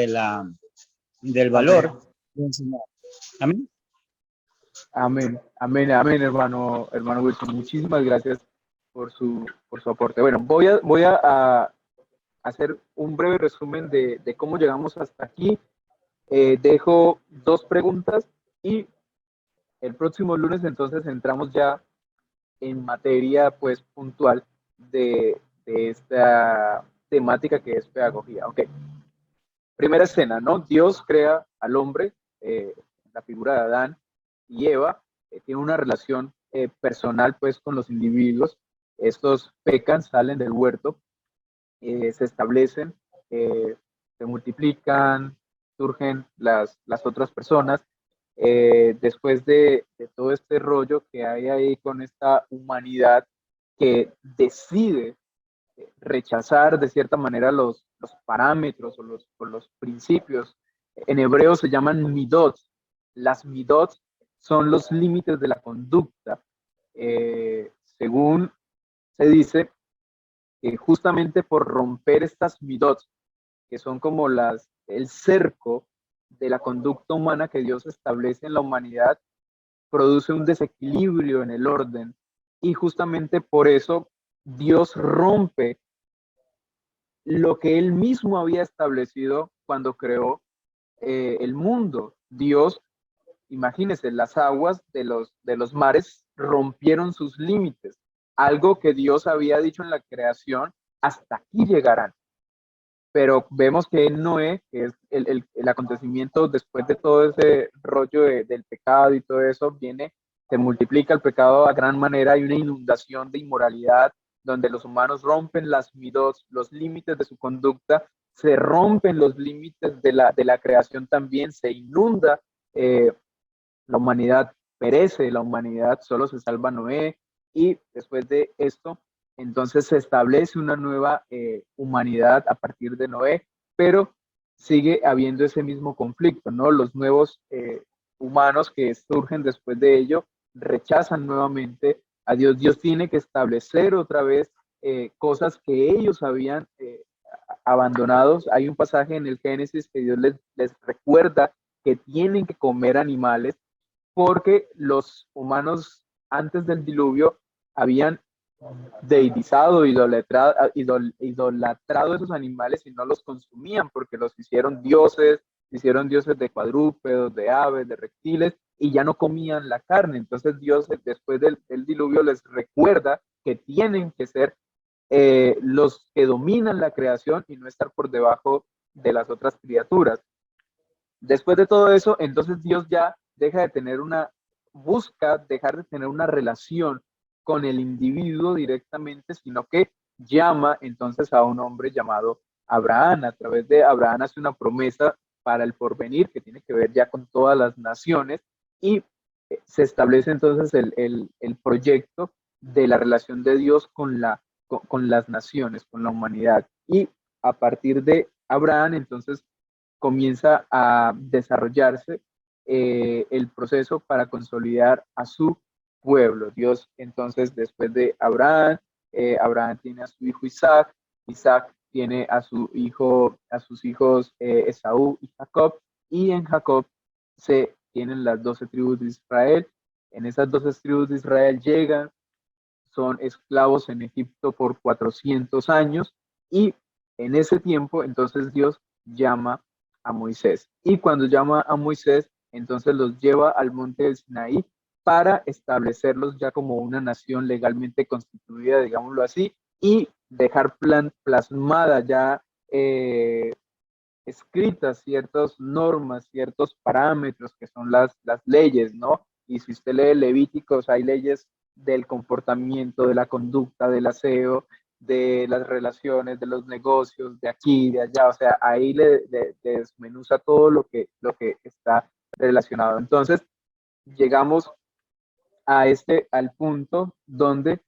del valor de enseñar. Amén. Amén, hermano Wilson. Muchísimas gracias por su aporte. Bueno, voy a hacer un breve resumen de cómo llegamos hasta aquí. Dejo 2 preguntas y el próximo lunes entonces entramos ya en materia pues puntual de esta temática que es pedagogía. Ok, primera escena, ¿no? Dios crea al hombre, la figura de Adán y Eva, tiene una relación personal pues con los individuos. Estos pecan, salen del huerto, se establecen, se multiplican, surgen las otras personas. Después de todo este rollo que hay ahí con esta humanidad que decide rechazar de cierta manera los parámetros o los principios. En hebreo se llaman midot. Las midot son los límites de la conducta. Según se dice, justamente por romper estas midot, que son como el cerco de la conducta humana que Dios establece en la humanidad, produce un desequilibrio en el orden. Y justamente por eso Dios rompe lo que él mismo había establecido cuando creó el mundo. Dios, imagínense, las aguas de los mares rompieron sus límites. Algo que Dios había dicho en la creación, hasta aquí llegarán. Pero vemos que en Noé, que es el acontecimiento después de todo ese rollo del pecado y todo eso, se multiplica el pecado a gran manera, hay una inundación de inmoralidad, donde los humanos rompen las midot, los límites de su conducta, se rompen los límites de la creación también, se inunda, la humanidad perece, la humanidad solo se salva Noé, y después de esto, entonces se establece una nueva humanidad a partir de Noé, pero sigue habiendo ese mismo conflicto, ¿no? Los nuevos humanos que surgen después de ello rechazan nuevamente a Dios. Dios tiene que establecer otra vez cosas que ellos habían abandonado. Hay un pasaje en el Génesis que Dios les recuerda que tienen que comer animales porque los humanos antes del diluvio habían deidizado, idolatrado esos animales y no los consumían porque los hicieron dioses de cuadrúpedos, de aves, de reptiles, y ya no comían la carne. Entonces Dios después del diluvio les recuerda que tienen que ser los que dominan la creación y no estar por debajo de las otras criaturas. Después de todo eso, entonces Dios ya busca dejar de tener una relación con el individuo directamente, sino que llama entonces a un hombre llamado Abraham. A través de Abraham hace una promesa para el porvenir que tiene que ver ya con todas las naciones, y se establece entonces el proyecto de la relación de Dios con las naciones, con la humanidad. Y a partir de Abraham, entonces, comienza a desarrollarse el proceso para consolidar a su pueblo. Dios, entonces, después de Abraham, Abraham tiene a su hijo Isaac, Isaac tiene a sus hijos Esaú y Jacob, y en Jacob se tienen las 12 tribus de Israel. En esas 12 tribus de Israel llegan, son esclavos en Egipto por 400 años, y en ese tiempo, entonces, Dios llama a Moisés. Y cuando llama a Moisés, entonces los lleva al monte del Sinaí para establecerlos ya como una nación legalmente constituida, digámoslo así, y dejar plasmada ya escritas ciertas normas, ciertos parámetros que son las leyes, ¿no? Y si usted lee Levíticos, hay leyes del comportamiento, de la conducta, del aseo, de las relaciones, de los negocios, de aquí, de allá. O sea, ahí le desmenuza todo lo que está relacionado. Entonces, llegamos al punto donde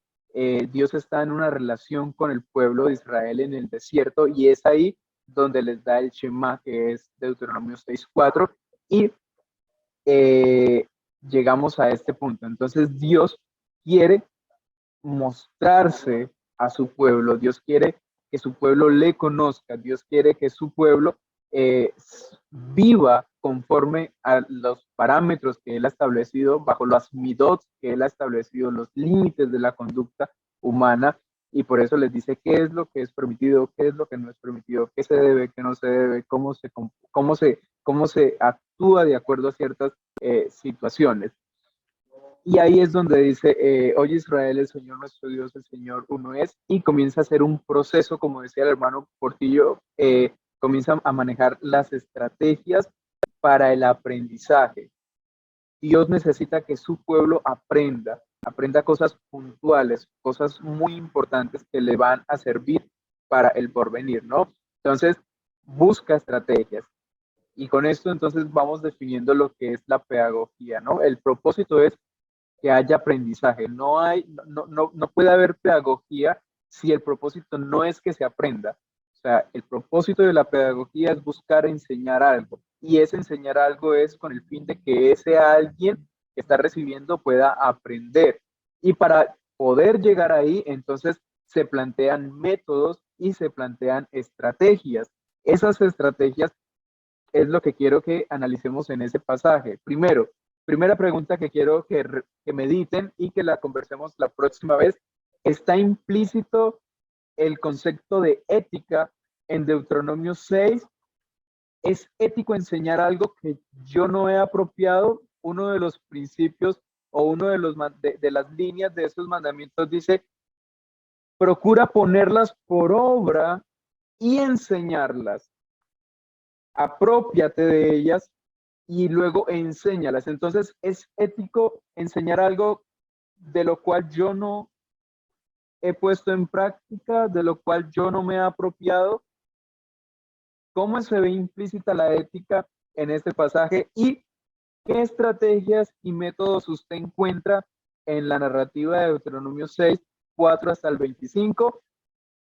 Dios está en una relación con el pueblo de Israel en el desierto, y es ahí donde les da el Shema, que es Deuteronomio 6:4, y llegamos a este punto. Entonces Dios quiere mostrarse a su pueblo, Dios quiere que su pueblo le conozca, Dios quiere que su pueblo viva conforme a los parámetros que él ha establecido, bajo las midot que él ha establecido, los límites de la conducta humana, y por eso les dice qué es lo que es permitido, qué es lo que no es permitido, qué se debe, qué no se debe, cómo se actúa de acuerdo a ciertas situaciones. Y ahí es donde dice, oye Israel, el Señor nuestro Dios, el Señor uno es, y comienza a hacer un proceso, como decía el hermano Portillo, comienza a manejar las estrategias para el aprendizaje. Dios necesita que su pueblo aprenda cosas puntuales, cosas muy importantes que le van a servir para el porvenir, ¿no? Entonces, busca estrategias. Y con esto entonces vamos definiendo lo que es la pedagogía, ¿no? El propósito es que haya aprendizaje. No puede haber pedagogía si el propósito no es que se aprenda. O sea, el propósito de la pedagogía es buscar enseñar algo. Y ese enseñar algo es con el fin de que ese alguien que está recibiendo pueda aprender. Y para poder llegar ahí, entonces se plantean métodos y se plantean estrategias. Esas estrategias es lo que quiero que analicemos en ese pasaje. Primera pregunta que quiero que mediten y que la conversemos la próxima vez. ¿Está implícito el concepto de ética en Deuteronomio 6? ¿Es ético enseñar algo que yo no he apropiado? Uno de los principios o uno de las líneas de esos mandamientos dice, procura ponerlas por obra y enseñarlas. Aprópiate de ellas y luego enséñalas. Entonces, ¿es ético enseñar algo de lo cual yo no he puesto en práctica, de lo cual yo no me he apropiado? ¿Cómo se ve implícita la ética en este pasaje? ¿Y qué estrategias y métodos usted encuentra en la narrativa de Deuteronomio 6, 4 hasta el 25?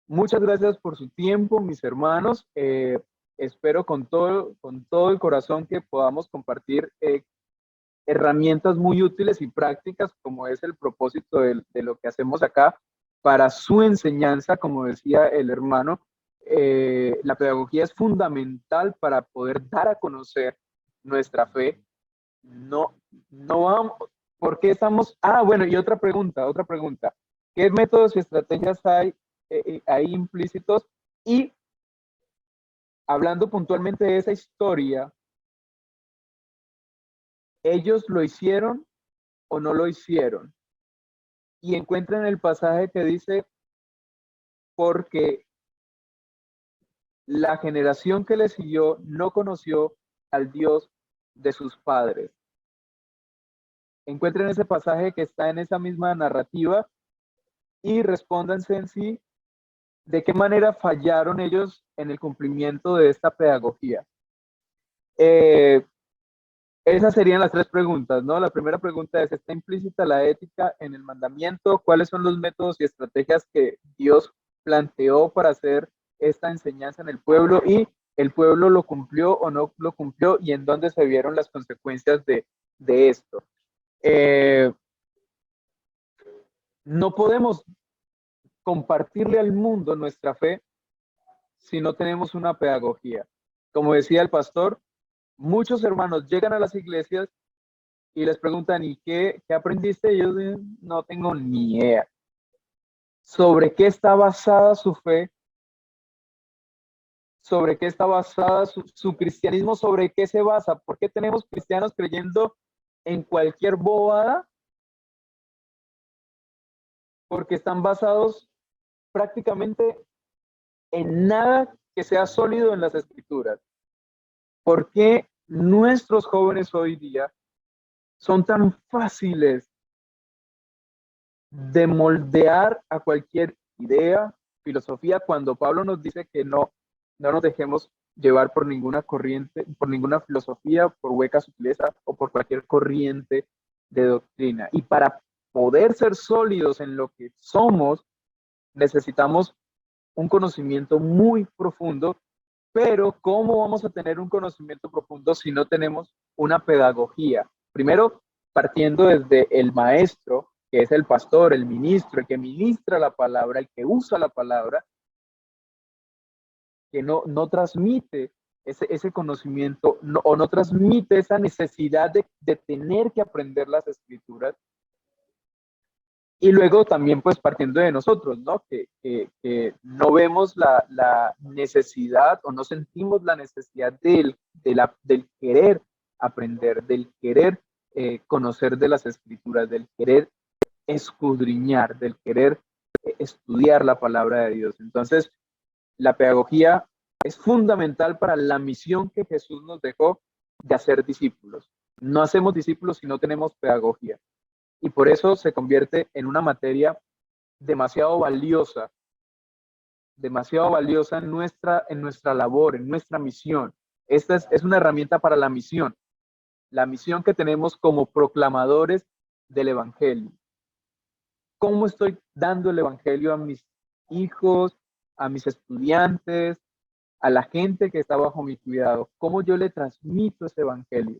Muchas gracias por su tiempo, mis hermanos. Espero con todo el corazón que podamos compartir herramientas muy útiles y prácticas, como es el propósito de lo que hacemos acá, para su enseñanza, como decía el hermano. La pedagogía es fundamental para poder dar a conocer nuestra fe. No vamos, ¿por qué estamos? Bueno, y otra pregunta. ¿Qué métodos y estrategias hay ahí implícitos? Y hablando puntualmente de esa historia, ¿ellos lo hicieron o no lo hicieron? Y encuentran el pasaje que dice, porque la generación que le siguió no conoció al Dios de sus padres. Encuentren ese pasaje que está en esa misma narrativa y respóndanse en sí de qué manera fallaron ellos en el cumplimiento de esta pedagogía. Esas serían las tres preguntas, ¿no? La primera pregunta es, ¿está implícita la ética en el mandamiento? ¿Cuáles son los métodos y estrategias que Dios planteó para hacer esta enseñanza en el pueblo? Y ¿el pueblo lo cumplió o no lo cumplió? ¿Y en dónde se vieron las consecuencias de esto? No podemos compartirle al mundo nuestra fe si no tenemos una pedagogía. Como decía el pastor, muchos hermanos llegan a las iglesias y les preguntan, ¿y qué aprendiste? Y ellos dicen, no tengo ni idea. ¿Sobre qué está basada su fe? ¿Sobre qué está basada su cristianismo? ¿Sobre qué se basa? ¿Por qué tenemos cristianos creyendo en cualquier bobada? Porque están basados prácticamente en nada que sea sólido en las escrituras. ¿Por qué nuestros jóvenes hoy día son tan fáciles de moldear a cualquier idea, filosofía, cuando Pablo nos dice que no nos dejemos llevar por ninguna corriente, por ninguna filosofía, por hueca sutileza o por cualquier corriente de doctrina? Y para poder ser sólidos en lo que somos, necesitamos un conocimiento muy profundo. Pero ¿cómo vamos a tener un conocimiento profundo si no tenemos una pedagogía? Primero, partiendo desde el maestro, que es el pastor, el ministro, el que ministra la palabra, el que usa la palabra, que no transmite ese conocimiento o no transmite esa necesidad de tener que aprender las escrituras. Y luego también pues partiendo de nosotros, ¿no? Que no vemos la necesidad o no sentimos la necesidad del querer aprender, del querer conocer de las escrituras, del querer escudriñar, del querer estudiar la palabra de Dios. Entonces, la pedagogía es fundamental para la misión que Jesús nos dejó de hacer discípulos. No hacemos discípulos si no tenemos pedagogía. Y por eso se convierte en una materia demasiado valiosa en nuestra labor, en nuestra misión. Esta es una herramienta para la misión que tenemos como proclamadores del Evangelio. ¿Cómo estoy dando el Evangelio a mis hijos, a mis estudiantes, a la gente que está bajo mi cuidado? ¿Cómo yo le transmito ese Evangelio?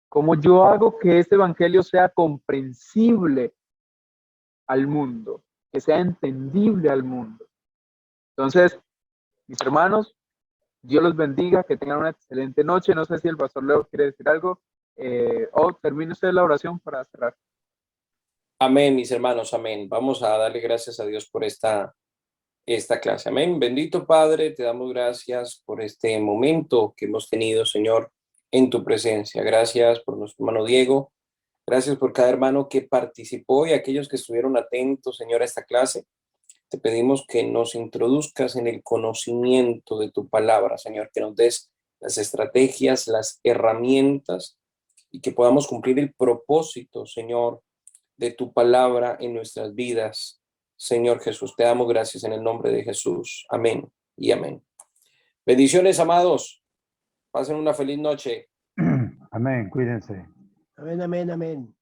¿Cómo yo hago que ese Evangelio sea comprensible al mundo, que sea entendible al mundo? Entonces, mis hermanos, Dios los bendiga, que tengan una excelente noche. No sé si el pastor Leo quiere decir algo o termine usted la oración para cerrar. Amén, mis hermanos, amén. Vamos a darle gracias a Dios por esta clase. Amén. Bendito Padre, te damos gracias por este momento que hemos tenido, Señor, en tu presencia. Gracias por nuestro hermano Diego. Gracias por cada hermano que participó y aquellos que estuvieron atentos, Señor, a esta clase. Te pedimos que nos introduzcas en el conocimiento de tu palabra, Señor, que nos des las estrategias, las herramientas y que podamos cumplir el propósito, Señor, de tu palabra en nuestras vidas. Señor Jesús, te damos gracias en el nombre de Jesús. Amén y amén. Bendiciones, amados. Pasen una feliz noche. Amén, cuídense. Amén, amén, amén.